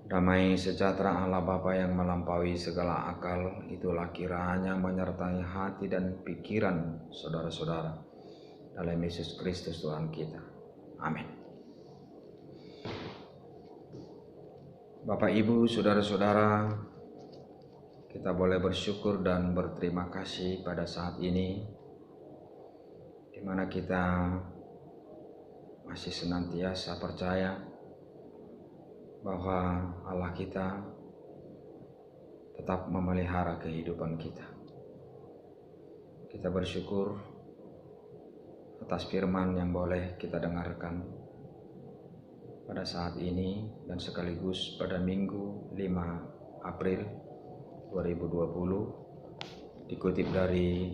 Damai sejahtera Allah Bapa yang melampaui segala akal, itulah kiranya menyertai hati dan pikiran saudara-saudara dalam Yesus Kristus Tuhan kita. Amin. Bapak, Ibu, saudara-saudara, kita boleh bersyukur dan berterima kasih pada saat ini, di mana kita masih senantiasa percaya bahwa Allah kita tetap memelihara kehidupan kita. Kita bersyukur atas firman yang boleh kita dengarkan pada saat ini dan sekaligus pada Minggu 5 April 2020, dikutip dari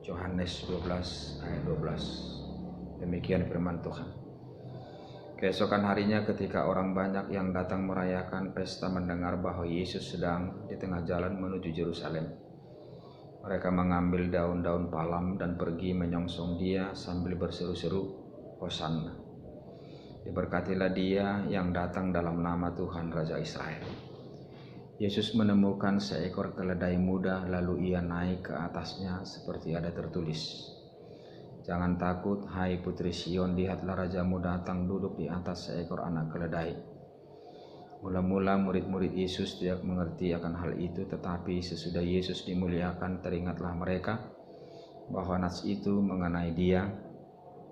Yohanes 12 ayat 12. Demikian firman Tuhan. Keesokan harinya ketika orang banyak yang datang merayakan pesta mendengar bahwa Yesus sedang di tengah jalan menuju Yerusalem, mereka mengambil daun-daun palem dan pergi menyongsong Dia sambil berseru-seru, Hosanna. Diberkatilah Dia yang datang dalam nama Tuhan Raja Israel. Yesus menemukan seekor keledai muda, lalu Ia naik ke atasnya seperti ada tertulis, Jangan takut, hai putri Sion, lihatlah rajamu datang duduk di atas seekor anak keledai. Mula-mula murid-murid Yesus tidak mengerti akan hal itu, tetapi sesudah Yesus dimuliakan, teringatlah mereka bahwa nas itu mengenai Dia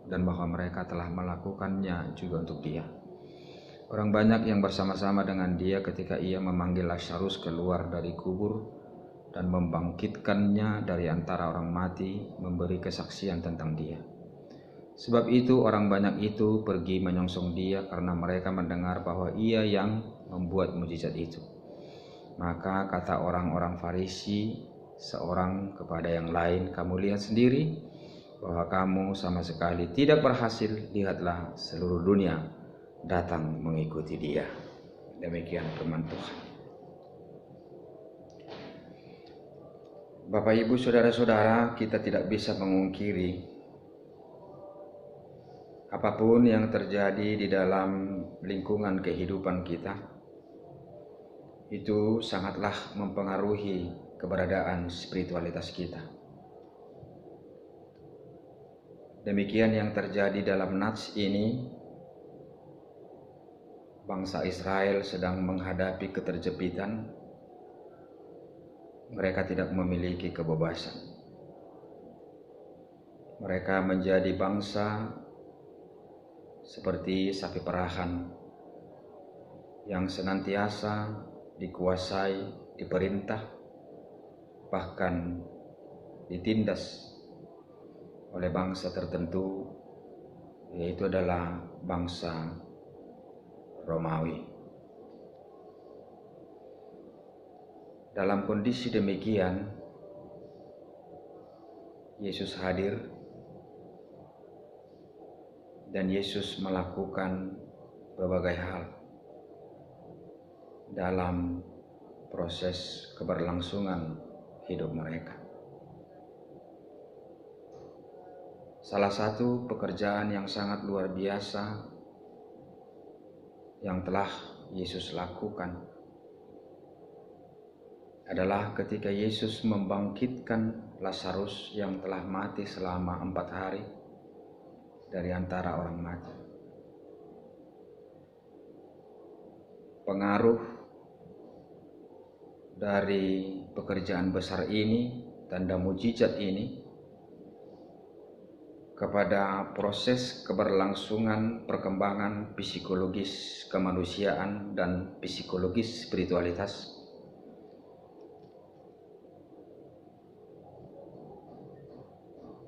dan bahwa mereka telah melakukannya juga untuk Dia. Orang banyak yang bersama-sama dengan Dia ketika Ia memanggil Lazarus keluar dari kubur dan membangkitkannya dari antara orang mati, memberi kesaksian tentang Dia. Sebab itu orang banyak itu pergi menyongsong Dia karena mereka mendengar bahwa Ia yang membuat mujizat itu. Maka kata orang-orang Farisi seorang kepada yang lain, kamu lihat sendiri bahwa kamu sama sekali tidak berhasil, lihatlah seluruh dunia datang mengikuti Dia. Demikian firman Tuhan. Bapak, Ibu, saudara-saudara, kita tidak bisa mengungkiri apapun yang terjadi di dalam lingkungan kehidupan kita, itu sangatlah mempengaruhi keberadaan spiritualitas kita. Demikian yang terjadi dalam nats ini. Bangsa Israel sedang menghadapi keterjepitan. Mereka tidak memiliki kebebasan. Mereka menjadi bangsa seperti sapi perahan yang senantiasa dikuasai, diperintah, bahkan ditindas oleh bangsa tertentu, yaitu adalah bangsa Romawi. Dalam kondisi demikian, Yesus hadir dan Yesus melakukan berbagai hal dalam proses keberlangsungan hidup mereka. Salah satu pekerjaan yang sangat luar biasa yang telah Yesus lakukan adalah ketika Yesus membangkitkan Lazarus yang telah mati selama 4 hari dari antara orang mati. Pengaruh dari pekerjaan besar ini, tanda mujizat ini, kepada proses keberlangsungan perkembangan psikologis kemanusiaan dan psikologis spiritualitas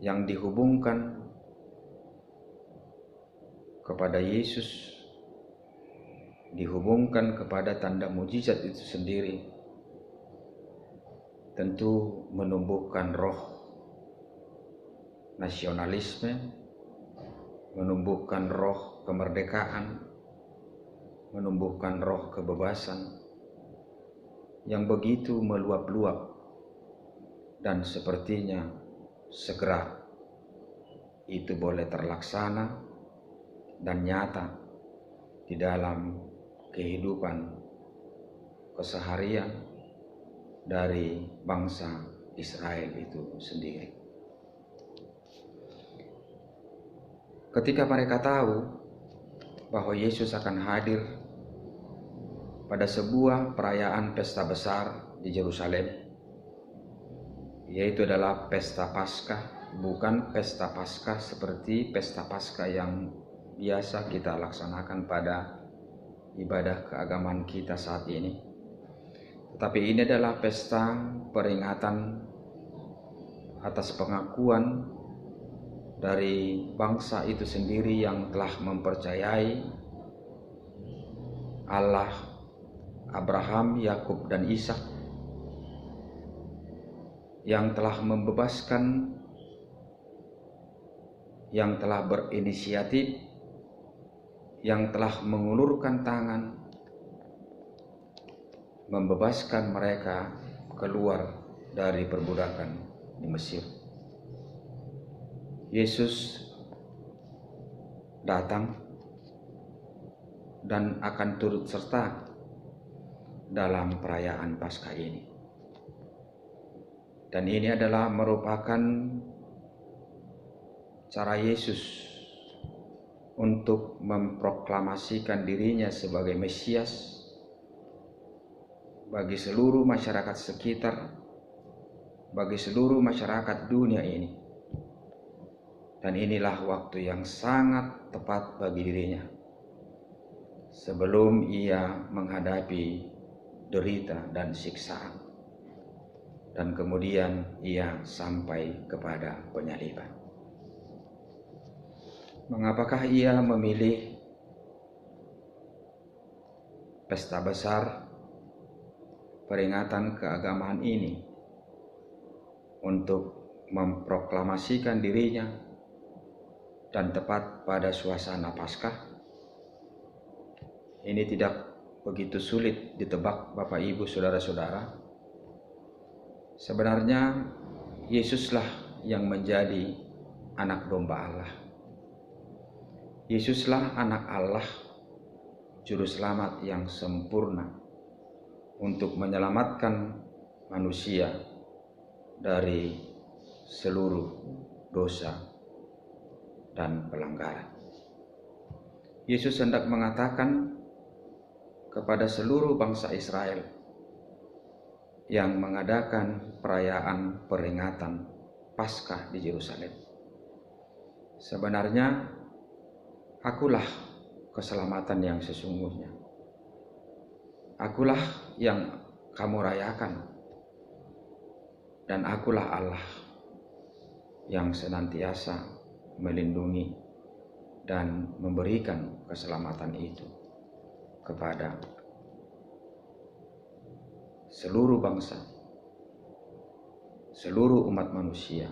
yang dihubungkan kepada Yesus, dihubungkan kepada tanda mujizat itu sendiri, tentu menumbuhkan roh nasionalisme, menumbuhkan roh kemerdekaan, menumbuhkan roh kebebasan yang begitu meluap-luap, dan sepertinya segera itu boleh terlaksana dan nyata di dalam kehidupan keseharian dari bangsa Israel itu sendiri. Ketika mereka tahu bahwa Yesus akan hadir pada sebuah perayaan pesta besar di Yerusalem, yaitu adalah pesta Paskah, bukan pesta Paskah seperti pesta Paskah yang biasa kita laksanakan pada ibadah keagamaan kita saat ini. Tetapi ini adalah pesta peringatan atas pengakuan dari bangsa itu sendiri yang telah mempercayai Allah Abraham, Yakub, dan Ishak, yang telah membebaskan, yang telah berinisiatif, yang telah mengulurkan tangan membebaskan mereka keluar dari perbudakan di Mesir. Yesus datang dan akan turut serta dalam perayaan Paskah ini. Dan ini adalah merupakan cara Yesus untuk memproklamasikan dirinya sebagai Mesias bagi seluruh masyarakat sekitar, bagi seluruh masyarakat dunia ini. Dan inilah waktu yang sangat tepat bagi dirinya sebelum ia menghadapi derita dan siksaan, dan kemudian ia sampai kepada penyaliban. Mengapakah ia memilih pesta besar peringatan keagamaan ini untuk memproklamasikan dirinya dan tepat pada suasana Paskah? Ini tidak begitu sulit ditebak, Bapak Ibu, saudara-saudara. Sebenarnya Yesuslah yang menjadi anak domba Allah. Yesuslah anak Allah, juru selamat yang sempurna untuk menyelamatkan manusia dari seluruh dosa dan pelanggaran. Yesus hendak mengatakan kepada seluruh bangsa Israel yang mengadakan perayaan peringatan Paskah di Yerusalem, sebenarnya akulah keselamatan yang sesungguhnya. Akulah yang kamu rayakan, dan akulah Allah yang senantiasa melindungi dan memberikan keselamatan itu kepada seluruh bangsa, seluruh umat manusia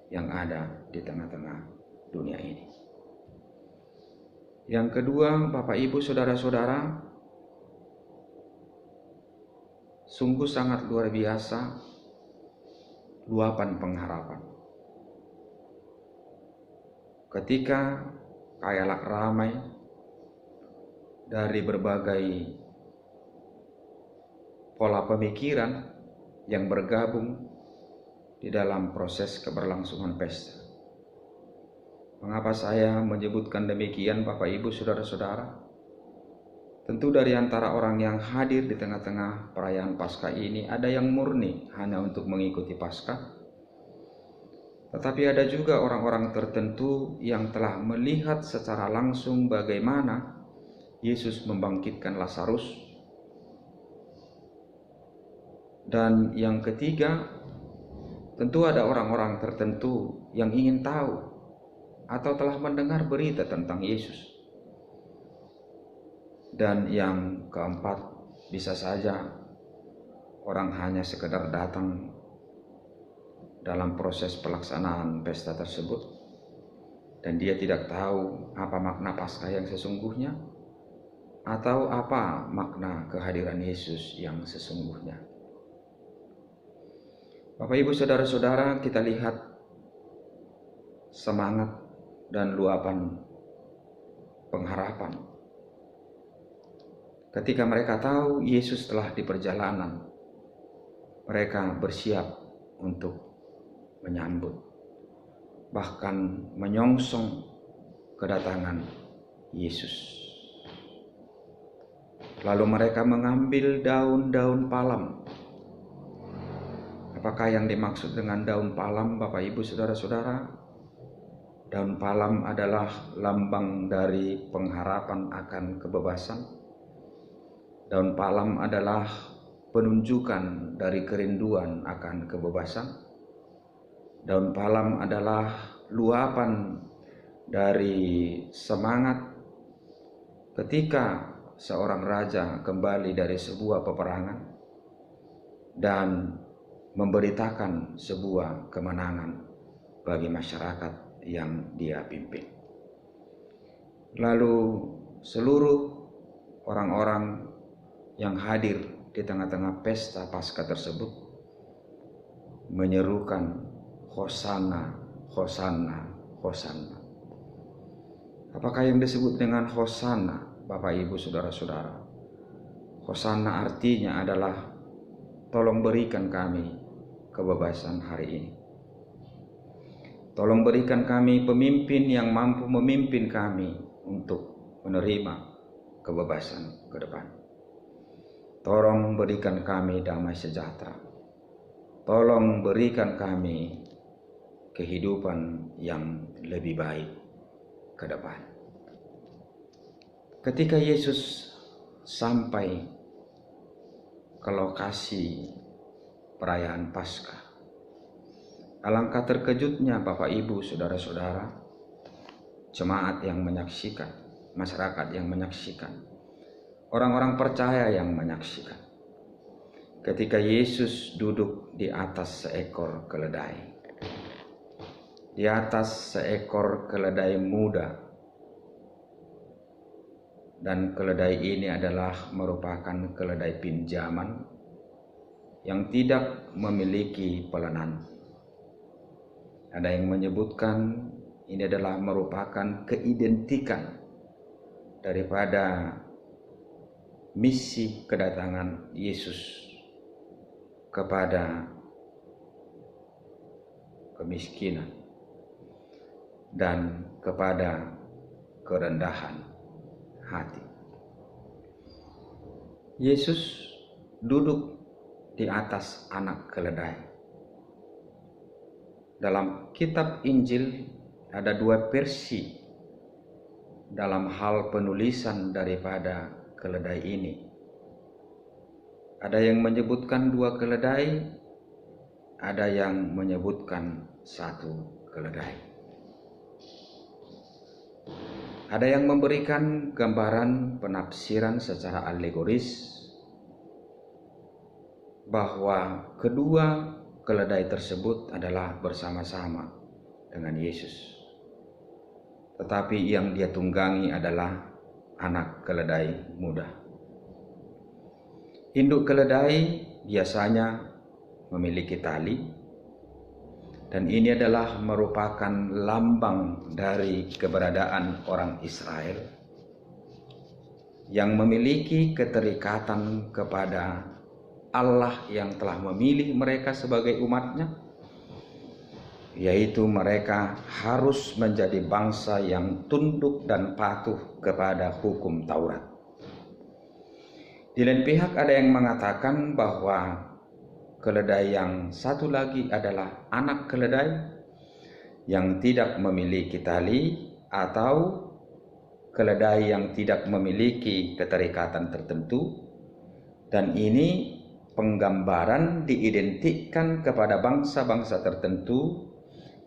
yang ada di tengah-tengah dunia ini. Yang kedua, Bapak Ibu, saudara-saudara, sungguh sangat luar biasa luapan pengharapan. Ketika khayalak ramai dari berbagai pola pemikiran yang bergabung di dalam proses keberlangsungan pesta. Mengapa saya menyebutkan demikian, Bapak Ibu, saudara-saudara? Tentu dari antara orang yang hadir di tengah-tengah perayaan Paskah ini ada yang murni hanya untuk mengikuti Paskah. Tetapi ada juga orang-orang tertentu yang telah melihat secara langsung bagaimana Yesus membangkitkan Lazarus. Dan yang ketiga, tentu ada orang-orang tertentu yang ingin tahu atau telah mendengar berita tentang Yesus. Dan yang keempat, bisa saja orang hanya sekedar datang dalam proses pelaksanaan pesta tersebut dan dia tidak tahu apa makna Paskah yang sesungguhnya atau apa makna kehadiran Yesus yang sesungguhnya. Bapak Ibu, saudara-saudara, kita lihat semangat dan luapan pengharapan ketika mereka tahu Yesus telah di perjalanan, mereka bersiap untuk menyambut, bahkan menyongsong kedatangan Yesus. Lalu mereka mengambil daun-daun palem. Apakah yang dimaksud dengan daun palem, Bapak Ibu Saudara-saudara? Daun palem adalah lambang dari pengharapan akan kebebasan. Daun palem adalah penunjukan dari kerinduan akan kebebasan. Daun palem adalah luapan dari semangat ketika seorang raja kembali dari sebuah peperangan dan memberitakan sebuah kemenangan bagi masyarakat yang dia pimpin. Lalu seluruh orang-orang yang hadir di tengah-tengah pesta Paskah tersebut menyerukan Hosana, Hosana, Hosana. Apakah yang disebut dengan Hosana, Bapak Ibu Saudara-saudara? Hosana artinya adalah tolong berikan kami kebebasan hari ini. Tolong berikan kami pemimpin yang mampu memimpin kami untuk menerima kebebasan ke depan. Tolong berikan kami damai sejahtera. Tolong berikan kami kehidupan yang lebih baik ke depan. Ketika Yesus sampai ke lokasi perayaan Paskah, alangkah terkejutnya Bapak Ibu Saudara-saudara, jemaat yang menyaksikan, masyarakat yang menyaksikan, orang-orang percaya yang menyaksikan, ketika Yesus duduk di atas seekor keledai. Di atas seekor keledai muda. Dan keledai ini adalah merupakan keledai pinjaman yang tidak memiliki pelenan. Ada yang menyebutkan ini adalah merupakan keidentikan daripada misi kedatangan Yesus kepada kemiskinan dan kepada kerendahan hati. Yesus duduk di atas anak keledai. Dalam kitab Injil ada dua versi dalam hal penulisan daripada keledai ini. Ada yang menyebutkan dua keledai, ada yang menyebutkan satu keledai. Ada yang memberikan gambaran penafsiran secara alegoris bahwa kedua keledai tersebut adalah bersama-sama dengan Yesus. Tetapi yang dia tunggangi adalah anak keledai muda. Induk keledai biasanya memiliki tali, dan ini adalah merupakan lambang dari keberadaan orang Israel yang memiliki keterikatan kepada Allah yang telah memilih mereka sebagai umatnya, yaitu mereka harus menjadi bangsa yang tunduk dan patuh kepada hukum Taurat. Di lain pihak ada yang mengatakan bahwa keledai yang satu lagi adalah anak keledai yang tidak memiliki tali atau keledai yang tidak memiliki keterikatan tertentu, dan ini penggambaran diidentikan kepada bangsa-bangsa tertentu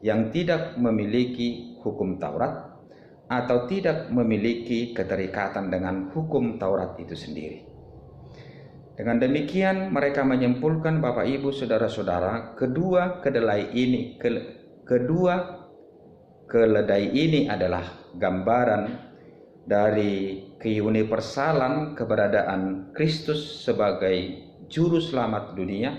yang tidak memiliki hukum Taurat atau tidak memiliki keterikatan dengan hukum Taurat itu sendiri. Dengan demikian mereka menyimpulkan, Bapak Ibu Saudara-saudara, kedua keledai ini adalah gambaran dari keuniversalan keberadaan Kristus sebagai juru selamat dunia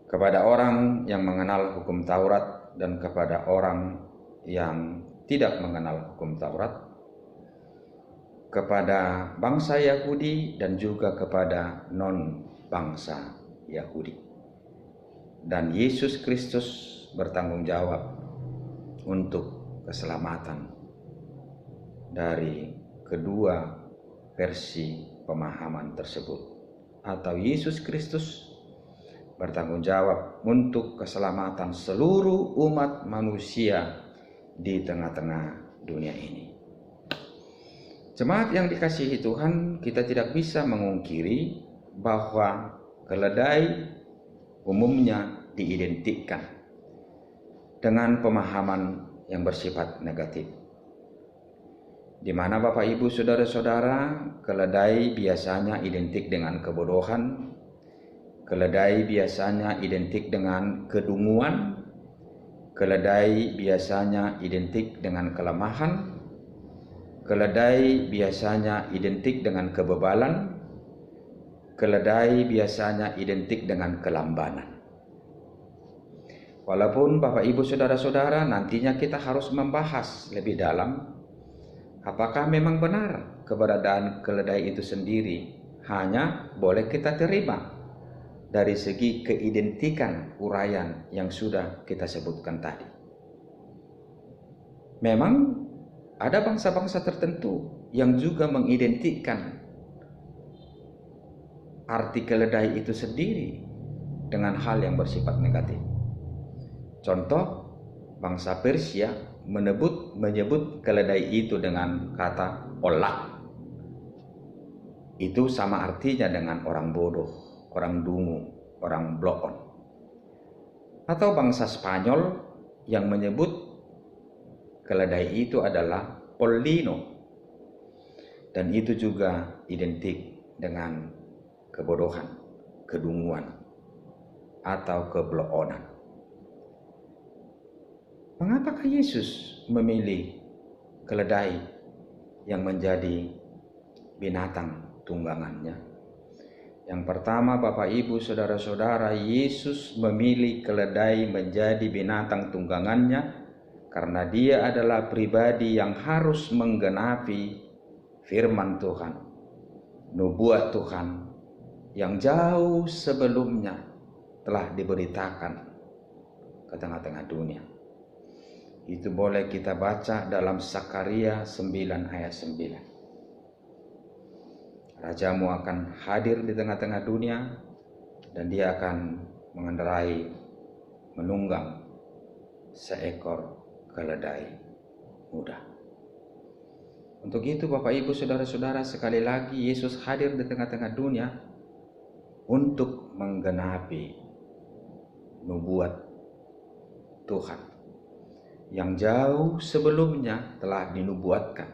kepada orang yang mengenal hukum Taurat dan kepada orang yang tidak mengenal hukum Taurat. kepada bangsa Yahudi dan juga kepada non-bangsa Yahudi. Dan Yesus Kristus bertanggung jawab untuk keselamatan dari kedua versi pemahaman tersebut. Atau Yesus Kristus bertanggung jawab untuk keselamatan seluruh umat manusia di tengah-tengah dunia ini. Jemaat yang dikasihi Tuhan, kita tidak bisa mengungkiri bahwa keledai umumnya diidentikan dengan pemahaman yang bersifat negatif. Di mana Bapak Ibu Saudara-saudara, keledai biasanya identik dengan kebodohan, keledai biasanya identik dengan kedunguan, keledai biasanya identik dengan kelemahan, keledai biasanya identik dengan kebebalan, keledai biasanya identik dengan kelambanan. Walaupun Bapak Ibu Saudara-saudara, nantinya kita harus membahas lebih dalam apakah memang benar keberadaan keledai itu sendiri hanya boleh kita terima dari segi keidentikan uraian yang sudah kita sebutkan tadi. Memang ada bangsa-bangsa tertentu yang juga mengidentikan arti keledai itu sendiri dengan hal yang bersifat negatif. Contoh, bangsa Persia menyebut keledai itu dengan kata olak. Itu sama artinya dengan orang bodoh, orang dungu, orang bloon. Atau bangsa Spanyol yang menyebut keledai itu adalah pollino. Dan itu juga identik dengan kebodohan, kedunguan, atau kebloonan. Mengapakah Yesus memilih keledai yang menjadi binatang tunggangannya? Yang pertama, Bapak Ibu Saudara-saudara, Yesus memilih keledai menjadi binatang tunggangannya karena dia adalah pribadi yang harus menggenapi firman Tuhan, nubuat Tuhan yang jauh sebelumnya telah diberitakan ke tengah-tengah dunia. Itu boleh kita baca dalam Sakaria 9 ayat 9. Rajamu akan hadir di tengah-tengah dunia dan dia akan menunggang seekor keledai muda. Untuk itu Bapak Ibu Saudara-saudara, sekali lagi Yesus hadir di tengah-tengah dunia untuk menggenapi nubuat Tuhan yang jauh sebelumnya telah dinubuatkan,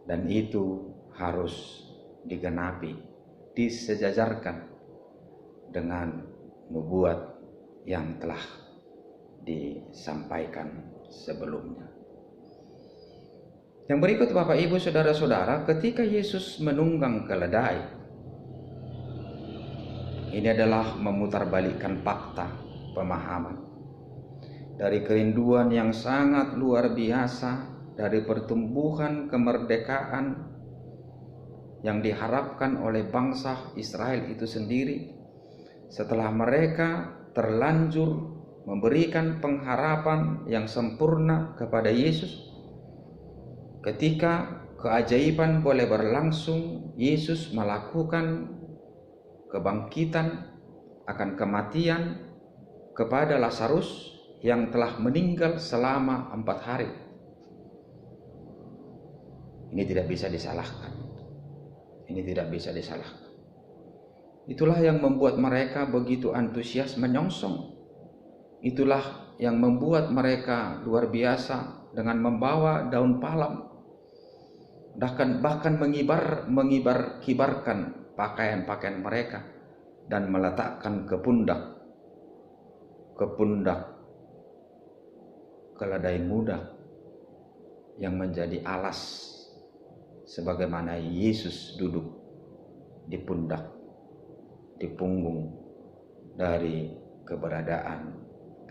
dan itu harus digenapi, disejajarkan dengan nubuat yang telah disampaikan sebelumnya. Yang berikut Bapak Ibu Saudara-saudara, ketika Yesus menunggang keledai, ini adalah memutarbalikkan fakta pemahaman dari kerinduan yang sangat luar biasa, dari pertumbuhan kemerdekaan yang diharapkan oleh bangsa Israel itu sendiri setelah mereka terlanjur memberikan pengharapan yang sempurna kepada Yesus. Ketika keajaiban boleh berlangsung, Yesus melakukan kebangkitan akan kematian kepada Lazarus yang telah meninggal selama 4 hari. Ini tidak bisa disalahkan. Itulah yang membuat mereka begitu antusias menyongsong. Itulah yang membuat mereka luar biasa dengan membawa daun palem, bahkan kibarkan pakaian-pakaian mereka dan meletakkan ke pundak keledai muda yang menjadi alas sebagaimana Yesus duduk di punggung dari keberadaan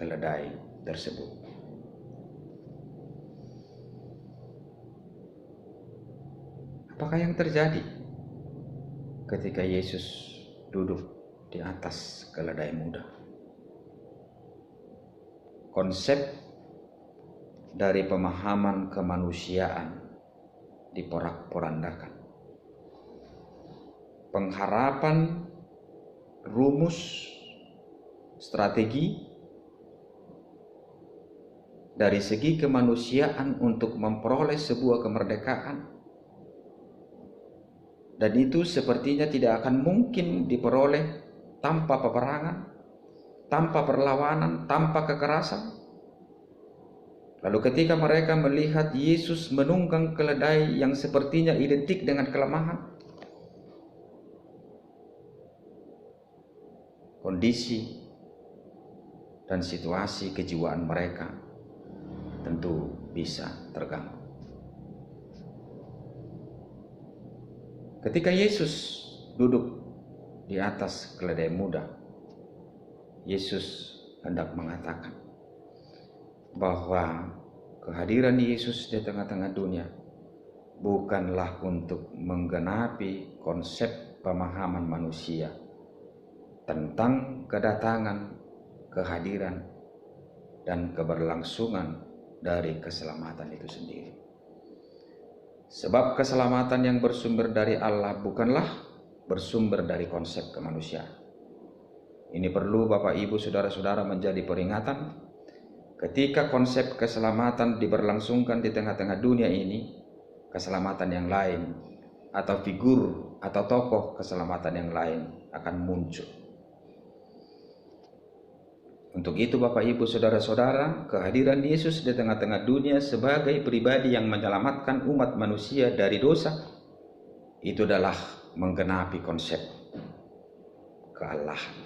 keledai tersebut. Apakah yang terjadi ketika Yesus duduk di atas keledai muda? Konsep dari pemahaman kemanusiaan diporak-porandakan. Pengharapan, rumus, strategi dari segi kemanusiaan untuk memperoleh sebuah kemerdekaan, dan itu sepertinya tidak akan mungkin diperoleh tanpa peperangan, tanpa perlawanan, tanpa kekerasan. Lalu ketika mereka melihat Yesus menunggang keledai yang sepertinya identik dengan kelemahan, kondisi dan situasi kejiwaan mereka tentu bisa terganggu. Ketika Yesus duduk di atas keledai muda, Yesus hendak mengatakan bahwa kehadiran Yesus di tengah-tengah dunia bukanlah untuk menggenapi konsep pemahaman manusia tentang kedatangan, kehadiran, dan keberlangsungan dari keselamatan itu sendiri. Sebab keselamatan yang bersumber dari Allah bukanlah bersumber dari konsep kemanusiaan. Ini perlu Bapak Ibu Saudara-saudara menjadi peringatan ketika konsep keselamatan diberlangsungkan di tengah-tengah dunia ini, keselamatan yang lain atau figur atau tokoh keselamatan yang lain akan muncul. Untuk itu Bapak Ibu Saudara-saudara, kehadiran Yesus di tengah-tengah dunia sebagai pribadi yang menyelamatkan umat manusia dari dosa, itu adalah menggenapi konsep keallahan,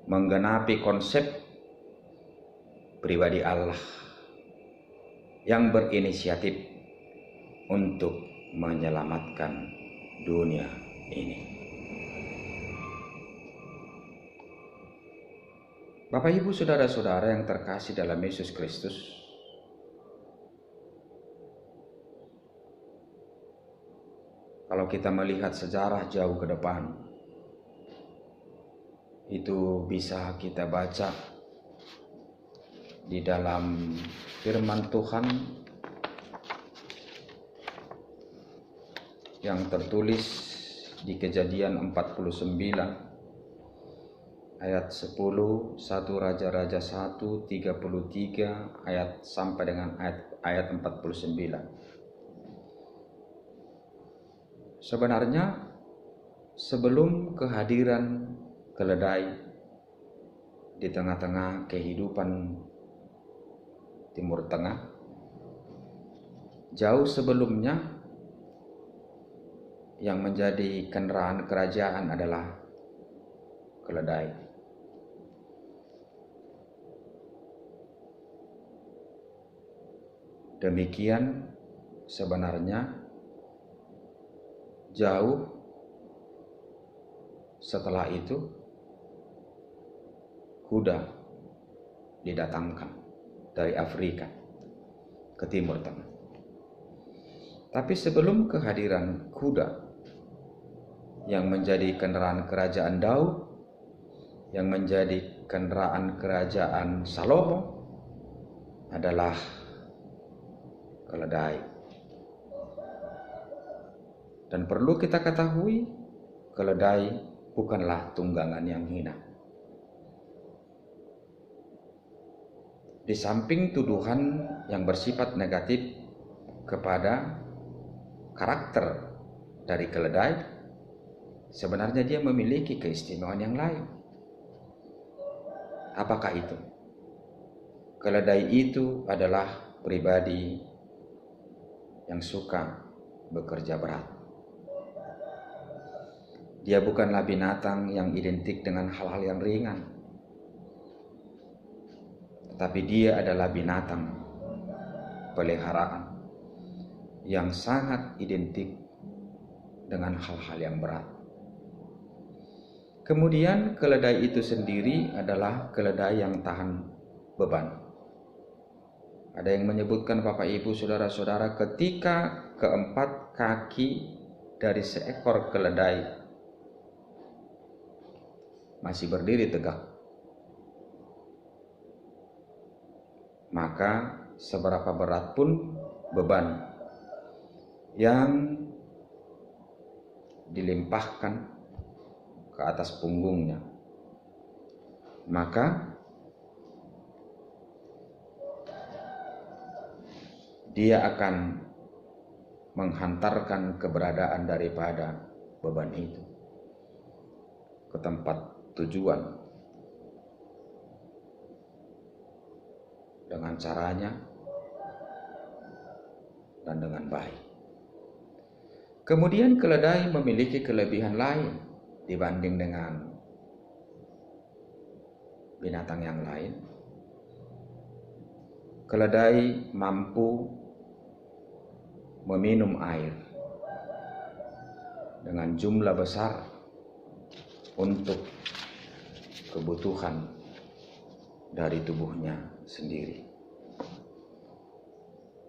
menggenapi konsep pribadi Allah yang berinisiatif untuk menyelamatkan dunia ini. Bapak Ibu Saudara-saudara yang terkasih dalam Yesus Kristus, kalau kita melihat sejarah jauh ke depan, itu bisa kita baca di dalam firman Tuhan yang tertulis di Kejadian 49 ayat 10, 1 Raja-Raja 1, 33 ayat sampai dengan ayat 49. Sebenarnya sebelum kehadiran keledai di tengah-tengah kehidupan Timur Tengah, jauh sebelumnya yang menjadi kendaraan kerajaan adalah keledai. Demikian sebenarnya jauh setelah itu kuda didatangkan dari Afrika ke Timur Tengah. Tapi sebelum kehadiran kuda yang menjadi kendaraan kerajaan Daud, yang menjadi kendaraan kerajaan Salomo adalah keledai. Dan perlu kita ketahui, keledai bukanlah tunggangan yang hina. Di samping tuduhan yang bersifat negatif kepada karakter dari keledai, sebenarnya dia memiliki keistimewaan yang lain. Apakah itu? Keledai itu adalah pribadi yang suka bekerja berat. Dia bukanlah binatang yang identik dengan hal-hal yang ringan, tetapi dia adalah binatang peliharaan yang sangat identik dengan hal-hal yang berat. Kemudian keledai itu sendiri adalah keledai yang tahan beban. Ada yang menyebutkan Bapak Ibu Saudara-saudara, ketika keempat kaki dari seekor keledai masih berdiri tegak, maka seberapa berat pun beban yang dilimpahkan ke atas punggungnya, maka dia akan menghantarkan keberadaan daripada beban itu ke tempat tujuan dengan caranya dan dengan baik. Kemudian keledai memiliki kelebihan lain dibanding dengan binatang yang lain. Keledai mampu meminum air dengan jumlah besar untuk kebutuhan dari tubuhnya sendiri.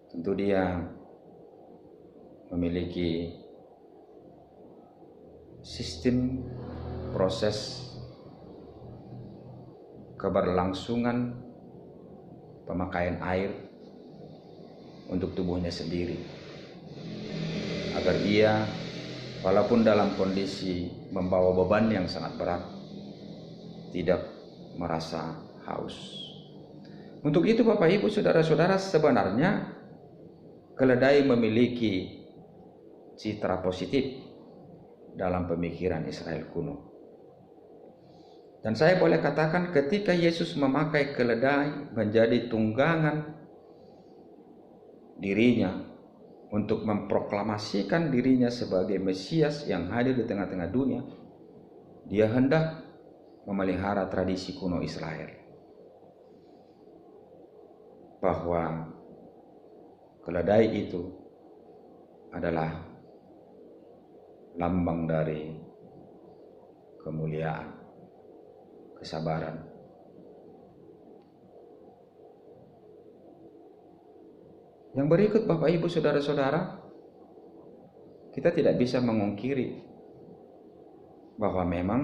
Tentu dia memiliki sistem proses keberlangsungan pemakaian air untuk tubuhnya sendiri, agar ia walaupun dalam kondisi membawa beban yang sangat berat tidak merasa haus. Untuk itu Bapak Ibu Saudara-saudara, sebenarnya keledai memiliki citra positif dalam pemikiran Israel kuno. Dan saya boleh katakan ketika Yesus memakai keledai menjadi tunggangan dirinya untuk memproklamasikan dirinya sebagai Mesias yang hadir di tengah-tengah dunia, dia hendak memelihara tradisi kuno Israel, bahwa keledai itu adalah lambang dari kemuliaan, kesabaran. Yang berikut Bapak Ibu Saudara-saudara, kita tidak bisa mengungkiri bahwa memang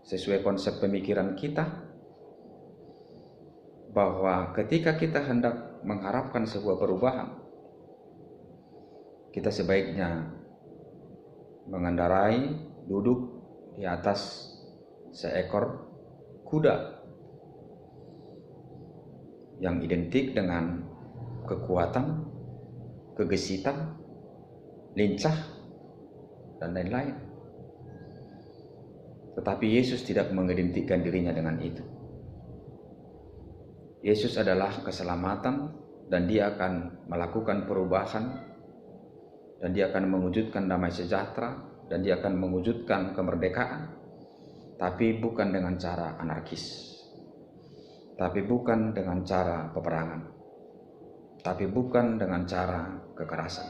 sesuai konsep pemikiran kita, bahwa ketika kita hendak mengharapkan sebuah perubahan, kita sebaiknya mengendarai, duduk di atas seekor kuda yang identik dengan kekuatan, kegesitan, lincah, dan lain-lain. Tetapi Yesus tidak mengidentikan dirinya dengan itu. Yesus adalah keselamatan, dan dia akan melakukan perubahan, dan dia akan mewujudkan damai sejahtera, dan dia akan mewujudkan kemerdekaan, tapi bukan dengan cara anarkis, tapi bukan dengan cara peperangan, tapi bukan dengan cara kekerasan,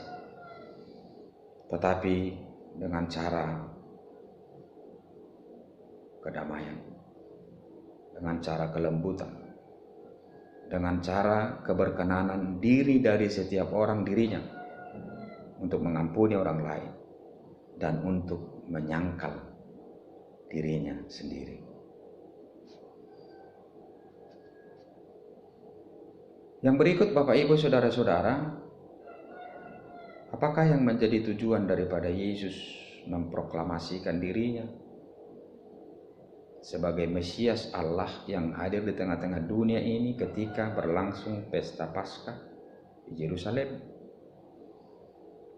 tetapi dengan cara kedamaian, dengan cara kelembutan, dengan cara keberkenanan diri dari setiap orang dirinya untuk mengampuni orang lain dan untuk menyangkal dirinya sendiri. Yang berikut Bapak Ibu Saudara-saudara, apakah yang menjadi tujuan daripada Yesus memproklamasikan dirinya sebagai Mesias Allah yang hadir di tengah-tengah dunia ini ketika berlangsung pesta Paskah di Yerusalem?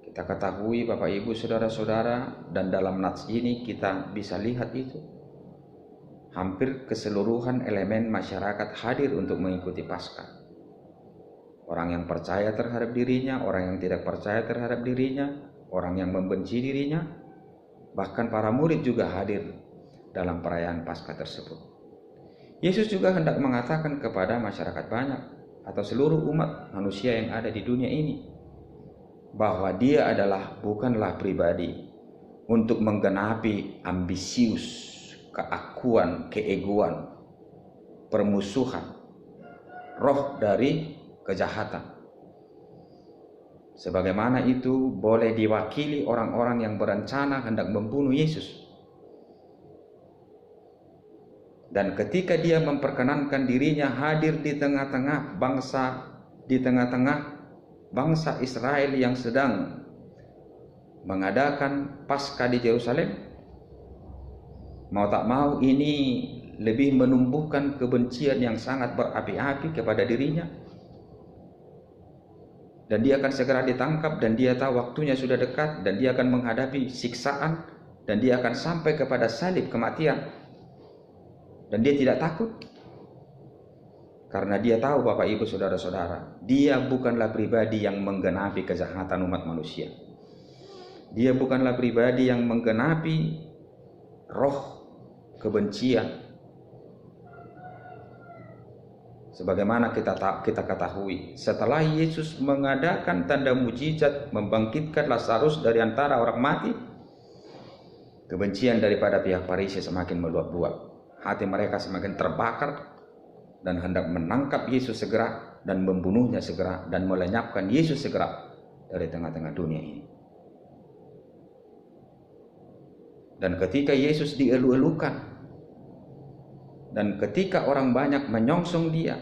Kita ketahui Bapak Ibu Saudara-saudara, dan dalam nats ini kita bisa lihat itu. Hampir keseluruhan elemen masyarakat hadir untuk mengikuti Paskah. Orang yang percaya terhadap dirinya, orang yang tidak percaya terhadap dirinya, orang yang membenci dirinya, bahkan para murid juga hadir dalam perayaan Paskah tersebut. Yesus juga hendak mengatakan kepada masyarakat banyak atau seluruh umat manusia yang ada di dunia ini, bahwa dia adalah bukanlah pribadi untuk menggenapi ambisius, keakuan, keegoan, permusuhan, roh dari kejahatan, Sebagaimana itu boleh diwakili orang-orang yang berencana hendak membunuh Yesus. Dan ketika dia memperkenankan dirinya hadir di tengah-tengah bangsa Israel yang sedang mengadakan Paskah di Yerusalem, mau tak mau ini lebih menumbuhkan kebencian yang sangat berapi-api kepada dirinya. Dan dia akan segera ditangkap, dan dia tahu waktunya sudah dekat, dan dia akan menghadapi siksaan, dan dia akan sampai kepada salib kematian. Dan dia tidak takut, karena dia tahu, Bapak Ibu Saudara-saudara, dia bukanlah pribadi yang menggenapi kejahatan umat manusia. Dia bukanlah pribadi yang menggenapi roh kebencian. Sebagaimana kita ketahui, setelah Yesus mengadakan tanda mujizat membangkitkan Lazarus dari antara orang mati, kebencian daripada pihak Farisi semakin meluap-luap. Hati mereka semakin terbakar dan hendak menangkap Yesus segera dan membunuhnya segera dan melenyapkan Yesus segera dari tengah-tengah dunia ini. Dan ketika Yesus dielu-elukan, dan ketika orang banyak menyongsong dia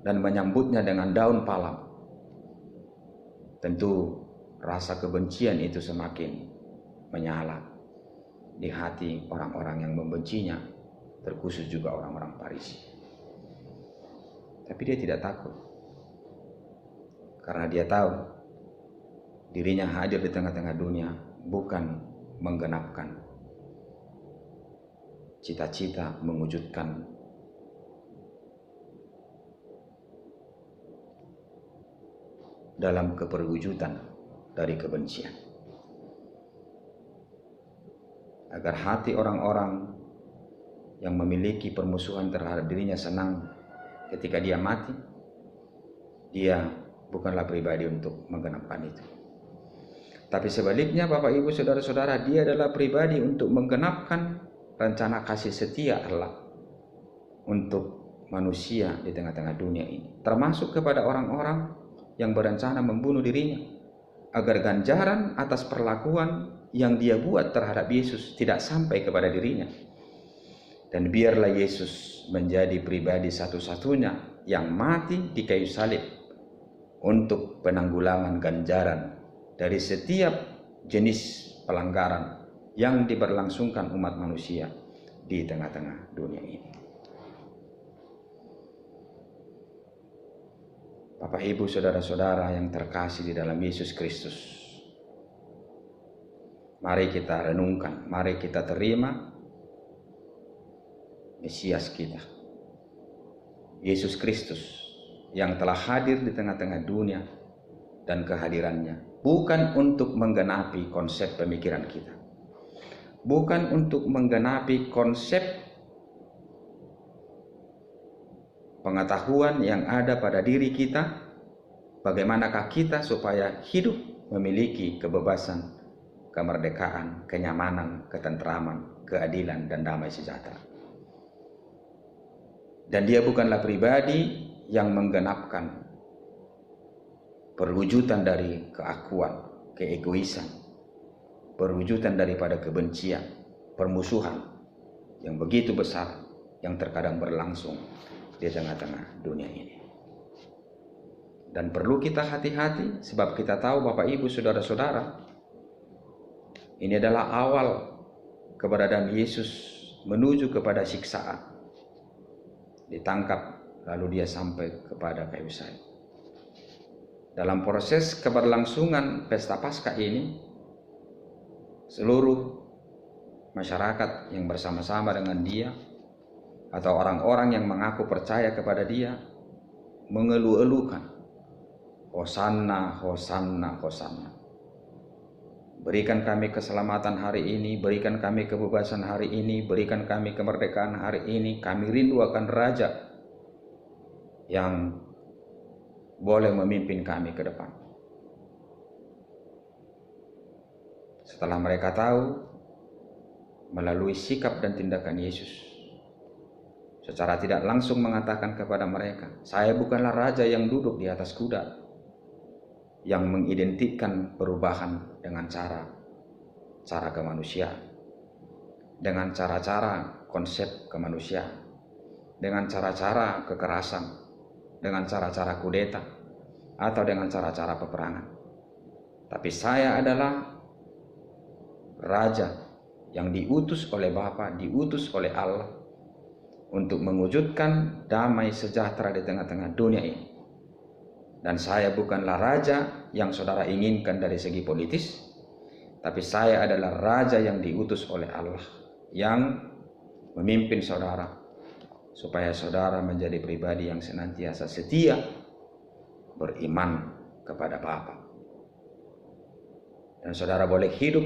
dan menyambutnya dengan daun palem, tentu rasa kebencian itu semakin menyala di hati orang-orang yang membencinya, terkhusus juga orang-orang Farisi. Tapi dia tidak takut, karena dia tahu dirinya hadir di tengah-tengah dunia bukan menggenapkan cita-cita mewujudkan dalam keperwujudan dari kebencian, agar hati orang-orang yang memiliki permusuhan terhadap dirinya senang ketika dia mati. Dia bukanlah pribadi untuk menggenapkan itu, tapi sebaliknya, Bapak Ibu Saudara-saudara, dia adalah pribadi untuk menggenapkan rencana kasih setia Allah untuk manusia di tengah-tengah dunia ini, termasuk kepada orang-orang yang berencana membunuh dirinya, agar ganjaran atas perlakuan yang dia buat terhadap Yesus tidak sampai kepada dirinya. Dan biarlah Yesus menjadi pribadi satu-satunya yang mati di kayu salib untuk penanggulangan ganjaran dari setiap jenis pelanggaran yang diberlangsungkan umat manusia di tengah-tengah dunia ini. Bapak Ibu Saudara-saudara yang terkasih di dalam Yesus Kristus, mari kita renungkan, mari kita terima Mesias kita, Yesus Kristus, yang telah hadir di tengah-tengah dunia, dan kehadirannya bukan untuk menggenapi konsep pemikiran kita, bukan untuk menggenapi konsep pengetahuan yang ada pada diri kita, bagaimanakah kita supaya hidup memiliki kebebasan, kemerdekaan, kenyamanan, ketentraman, keadilan, dan damai sejahtera. Dan dia bukanlah pribadi yang menggenapkan perwujudan dari keakuan, keegoisan, perwujudan daripada kebencian, permusuhan yang begitu besar yang terkadang berlangsung di tengah-tengah dunia ini. Dan perlu kita hati-hati, sebab kita tahu, Bapak Ibu Saudara-saudara, ini adalah awal keberadaan Yesus menuju kepada siksaan. Ditangkap, lalu dia sampai kepada kayu salib. Dalam proses keberlangsungan pesta Paskah ini, seluruh masyarakat yang bersama-sama dengan dia, atau orang-orang yang mengaku percaya kepada dia, mengeluh-elukan, Hosanna, Hosanna, Hosanna. Berikan kami keselamatan hari ini, berikan kami kebebasan hari ini, berikan kami kemerdekaan hari ini. Kami rindu akan Raja yang boleh memimpin kami ke depan. Setelah mereka tahu melalui sikap dan tindakan Yesus, secara tidak langsung mengatakan kepada mereka, saya bukanlah raja yang duduk di atas kuda, yang mengidentikan perubahan dengan cara kemanusiaan, dengan cara-cara konsep kemanusiaan, dengan cara-cara kekerasan, dengan cara-cara kudeta, atau dengan cara-cara peperangan. Tapi saya adalah raja yang diutus oleh Bapa, diutus oleh Allah untuk mewujudkan damai sejahtera di tengah-tengah dunia ini. Dan saya bukanlah raja yang saudara inginkan dari segi politis, tapi saya adalah raja yang diutus oleh Allah yang memimpin saudara supaya saudara menjadi pribadi yang senantiasa setia beriman kepada Bapa. Dan saudara boleh hidup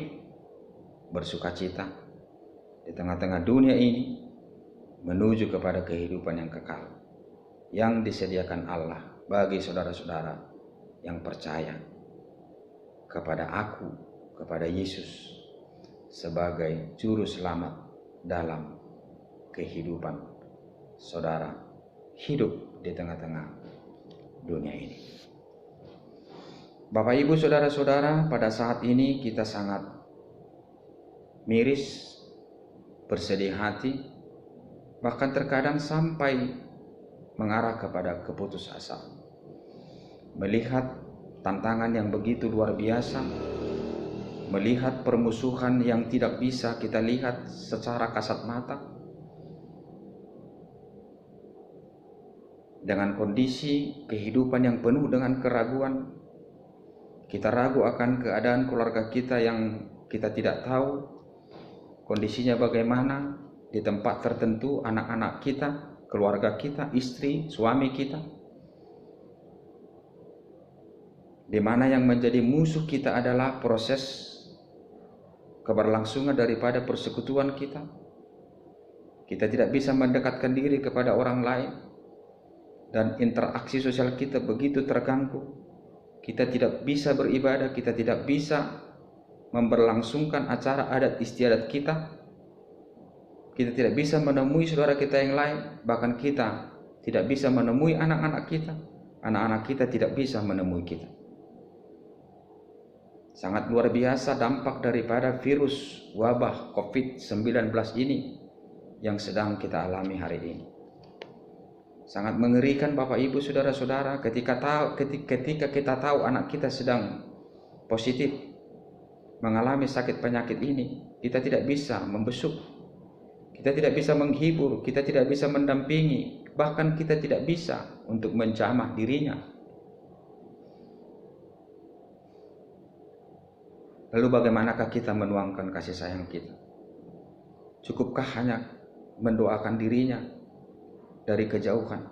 bersukacita di tengah-tengah dunia ini menuju kepada kehidupan yang kekal yang disediakan Allah bagi saudara-saudara yang percaya kepada aku, kepada Yesus sebagai juru selamat dalam kehidupan saudara hidup di tengah-tengah dunia ini. Bapak Ibu saudara-saudara, pada saat ini kita sangat miris, bersedih hati, bahkan terkadang sampai mengarah kepada keputusasaan. Melihat tantangan yang begitu luar biasa, melihat permusuhan yang tidak bisa kita lihat secara kasat mata, dengan kondisi kehidupan yang penuh dengan keraguan. Kita ragu akan keadaan keluarga kita yang kita tidak tahu kondisinya bagaimana di tempat tertentu, anak-anak kita, keluarga kita, istri, suami kita. Di mana yang menjadi musuh kita adalah proses keberlangsungan daripada persekutuan kita. Kita tidak bisa mendekatkan diri kepada orang lain, dan interaksi sosial kita begitu terganggu. Kita tidak bisa beribadah, kita tidak bisa memberlangsungkan acara adat istiadat kita. Kita tidak bisa menemui saudara kita yang lain, bahkan kita tidak bisa menemui anak-anak kita. Anak-anak kita tidak bisa menemui kita. Sangat luar biasa dampak daripada virus wabah COVID-19 ini yang sedang kita alami hari ini. Sangat mengerikan Bapak Ibu saudara-saudara ketika kita tahu anak kita sedang positif mengalami sakit penyakit ini. Kita tidak bisa membesuk, kita tidak bisa menghibur, kita tidak bisa mendampingi, bahkan kita tidak bisa untuk menjamah dirinya. Lalu bagaimanakah kita menuangkan kasih sayang kita? Cukupkah hanya mendoakan dirinya dari kejauhan?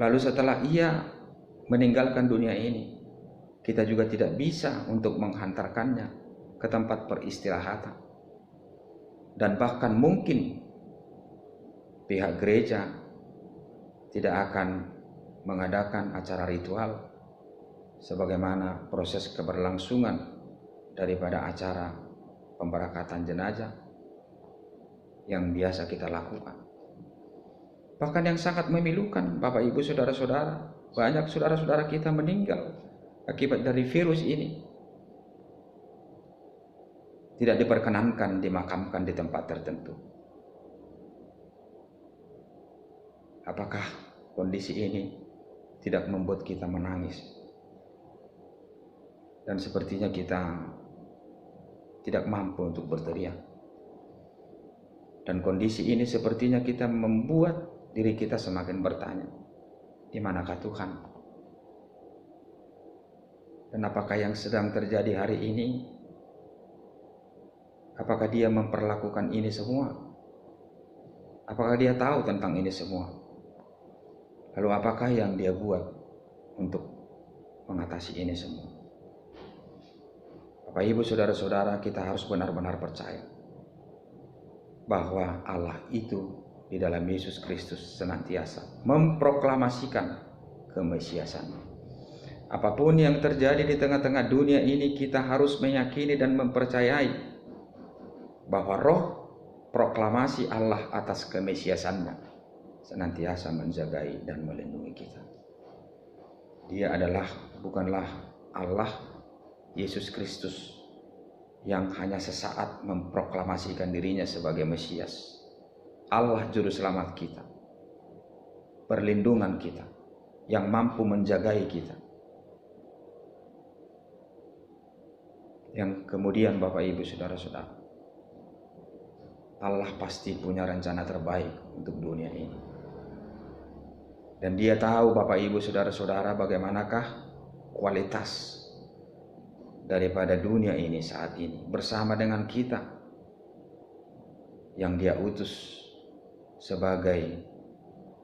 Lalu setelah ia meninggalkan dunia ini, kita juga tidak bisa untuk menghantarkannya ke tempat peristirahatan. Dan bahkan mungkin pihak gereja tidak akan mengadakan acara ritual sebagaimana proses keberlangsungan daripada acara pemberakatan jenazah yang biasa kita lakukan. Bahkan yang sangat memilukan Bapak Ibu saudara-saudara, banyak saudara-saudara kita meninggal akibat dari virus ini. Tidak diperkenankan dimakamkan di tempat tertentu. Apakah kondisi ini tidak membuat kita menangis? Dan sepertinya kita tidak mampu untuk berteriak. Dan kondisi ini sepertinya kita membuat diri kita semakin bertanya, di manakah Tuhan? Dan apakah yang sedang terjadi hari ini, apakah Dia memperlakukan ini semua? Apakah Dia tahu tentang ini semua? Lalu apakah yang Dia buat untuk mengatasi ini semua? Bapak Ibu saudara-saudara, kita harus benar-benar percaya bahwa Allah itu di dalam Yesus Kristus senantiasa memproklamasikan kemesiasan. Apapun yang terjadi di tengah-tengah dunia ini, kita harus meyakini dan mempercayai bahwa roh proklamasi Allah atas kemesiasannya senantiasa menjagai dan melindungi kita. Dia adalah bukanlah Allah Yesus Kristus yang hanya sesaat memproklamasikan dirinya sebagai Mesias. Allah Juru Selamat kita, perlindungan kita, yang mampu menjagai kita. Yang kemudian Bapak Ibu Saudara-saudara, Allah pasti punya rencana terbaik untuk dunia ini. Dan Dia tahu Bapak Ibu Saudara-saudara bagaimanakah kualitas daripada dunia ini saat ini bersama dengan kita yang Dia utus sebagai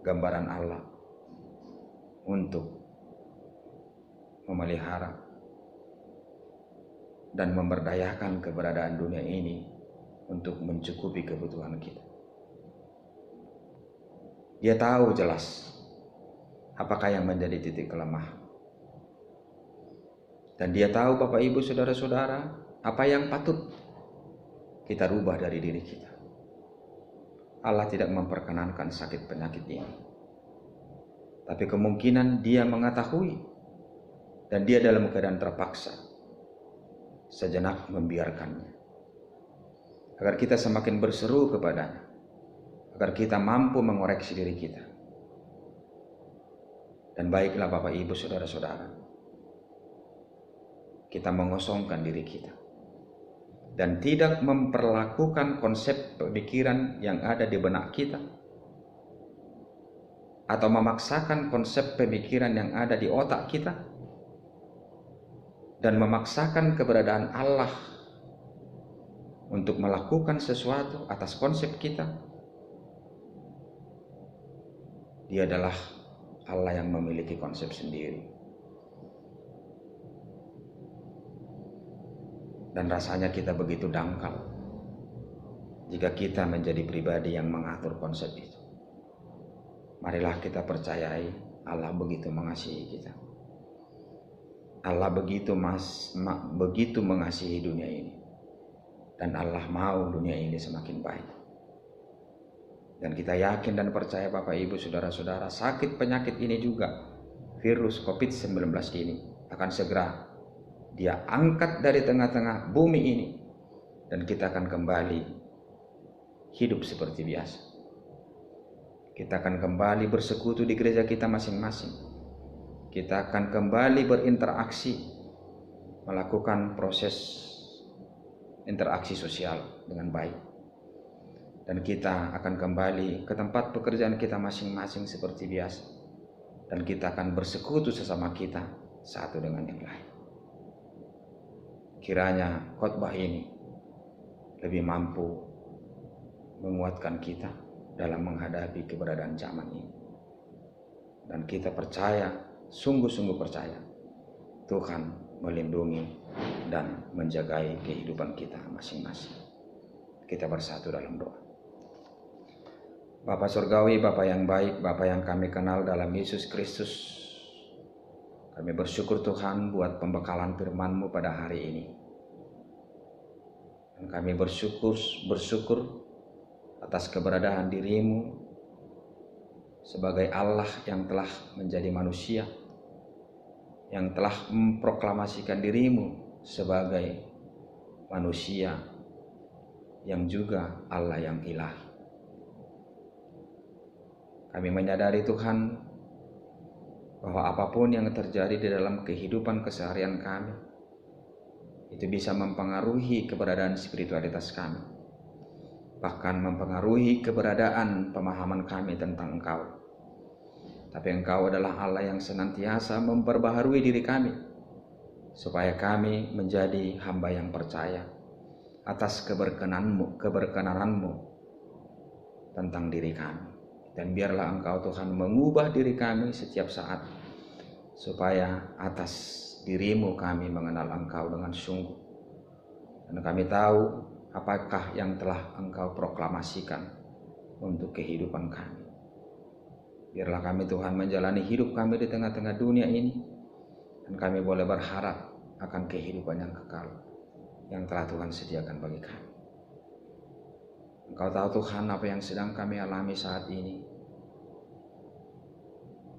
gambaran Allah untuk memelihara dan memberdayakan keberadaan dunia ini untuk mencukupi kebutuhan kita. Dia tahu jelas apakah yang menjadi titik kelemah. Dan Dia tahu Bapak Ibu Saudara-saudara apa yang patut kita rubah dari diri kita. Allah tidak memperkenankan sakit penyakit ini. Tapi kemungkinan Dia mengetahui dan Dia dalam keadaan terpaksa sejenak membiarkannya. Agar kita semakin berseru kepadanya, agar kita mampu mengoreksi diri kita. Dan baiklah Bapak Ibu Saudara-saudara, kita mengosongkan diri kita dan tidak memperlakukan konsep pemikiran yang ada di benak kita atau memaksakan konsep pemikiran yang ada di otak kita dan memaksakan keberadaan Allah untuk melakukan sesuatu atas konsep kita. Dia adalah Allah yang memiliki konsep sendiri. Dan rasanya kita begitu dangkal jika kita menjadi pribadi yang mengatur konsep itu. Marilah kita percayai Allah begitu mengasihi kita. Allah begitu mengasihi dunia ini. Dan Allah mau dunia ini semakin baik. Dan kita yakin dan percaya Bapak Ibu Saudara-saudara, sakit penyakit ini juga, virus COVID-19 ini akan segera Dia angkat dari tengah-tengah bumi ini. Dan kita akan kembali hidup seperti biasa. Kita akan kembali bersekutu di gereja kita masing-masing. Kita akan kembali berinteraksi, melakukan proses interaksi sosial dengan baik. Dan kita akan kembali ke tempat pekerjaan kita masing-masing seperti biasa. Dan kita akan bersekutu sesama kita satu dengan yang lain. Kiranya khotbah ini lebih mampu menguatkan kita dalam menghadapi keberadaan zaman ini. Dan kita percaya, sungguh-sungguh percaya, Tuhan melindungi dan menjagai kehidupan kita masing-masing. Kita bersatu dalam doa. Bapa Surgawi, Bapa yang baik, Bapa yang kami kenal dalam Yesus Kristus, kami bersyukur Tuhan buat pembekalan firman-Mu pada hari ini. Dan kami bersyukur atas keberadaan diri-Mu sebagai Allah yang telah menjadi manusia, yang telah memproklamasikan diri-Mu sebagai manusia yang juga Allah yang ilahi. Kami menyadari Tuhan bahwa apapun yang terjadi di dalam kehidupan keseharian kami itu bisa mempengaruhi keberadaan spiritualitas kami, bahkan mempengaruhi keberadaan pemahaman kami tentang Engkau. Tapi Engkau adalah Allah yang senantiasa memperbaharui diri kami, supaya kami menjadi hamba yang percaya atas keberkenan-Mu tentang diri kami. Dan biarlah Engkau Tuhan mengubah diri kami setiap saat, supaya atas diri-Mu kami mengenal Engkau dengan sungguh. Dan kami tahu apakah yang telah Engkau proklamasikan untuk kehidupan kami. Biarlah kami Tuhan menjalani hidup kami di tengah-tengah dunia ini, dan kami boleh berharap akan kehidupan yang kekal yang telah Tuhan sediakan bagi kami. Engkau tahu Tuhan apa yang sedang kami alami saat ini,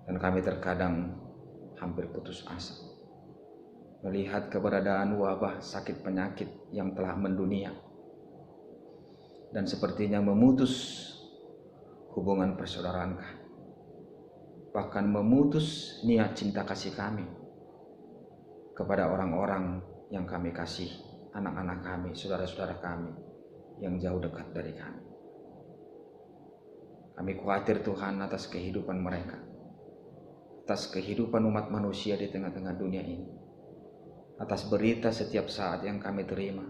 dan kami terkadang hampir putus asa. Melihat keberadaan wabah sakit penyakit yang telah mendunia dan sepertinya memutus hubungan persaudaraan kami, bahkan memutus niat cinta kasih kami kepada orang-orang yang kami kasih, anak-anak kami, saudara-saudara kami yang jauh dekat dari kami. Kami khawatir Tuhan atas kehidupan mereka, atas kehidupan umat manusia di tengah-tengah dunia ini, atas berita setiap saat yang kami terima,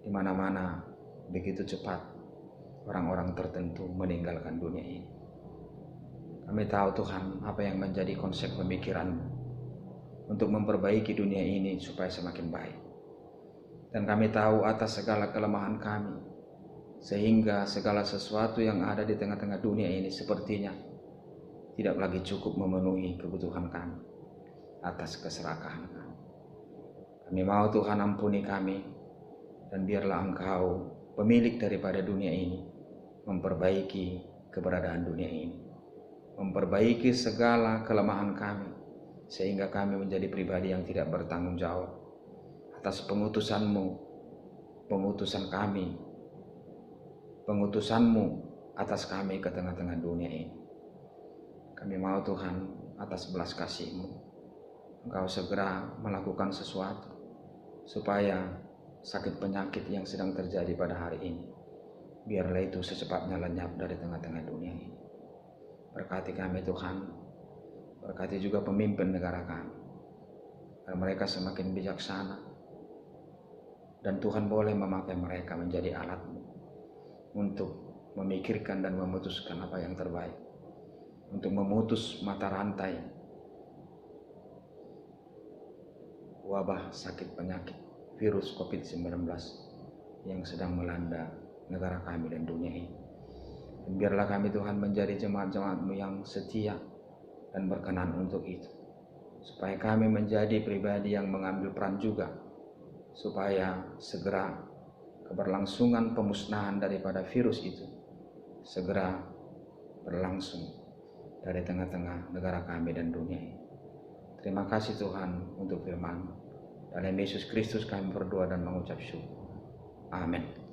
di mana-mana begitu cepat orang-orang tertentu meninggalkan dunia ini. Kami tahu Tuhan apa yang menjadi konsep pemikiran untuk memperbaiki dunia ini supaya semakin baik. Dan kami tahu atas segala kelemahan kami, sehingga segala sesuatu yang ada di tengah-tengah dunia ini sepertinya tidak lagi cukup memenuhi kebutuhan kami atas keserakahan kami. Kami mau Tuhan ampuni kami, dan biarlah Engkau pemilik daripada dunia ini memperbaiki keberadaan dunia ini, memperbaiki segala kelemahan kami, sehingga kami menjadi pribadi yang tidak bertanggung jawab atas pengutusan-Mu, pengutusan kami, pengutusan-Mu atas kami ke tengah-tengah dunia ini. Kami mau Tuhan atas belas kasih-Mu, Engkau segera melakukan sesuatu supaya sakit penyakit yang sedang terjadi pada hari ini, biarlah itu secepatnya lenyap dari tengah-tengah dunia ini. Berkati kami Tuhan, berkati juga pemimpin negara kami, agar mereka semakin bijaksana, dan Tuhan boleh memakai mereka menjadi alat-Mu untuk memikirkan dan memutuskan apa yang terbaik, untuk memutus mata rantai wabah sakit penyakit virus COVID-19 yang sedang melanda negara kami dan dunia ini. Dan biarlah kami Tuhan menjadi jemaat-jemaat-Mu yang setia dan berkenan untuk itu, supaya kami menjadi pribadi yang mengambil peran juga, supaya segera keberlangsungan pemusnahan daripada virus itu segera berlangsung dari tengah-tengah negara kami dan dunia ini. Terima kasih Tuhan untuk firman-Mu. Dalam Yesus Kristus kami berdoa dan mengucap syukur. Amin.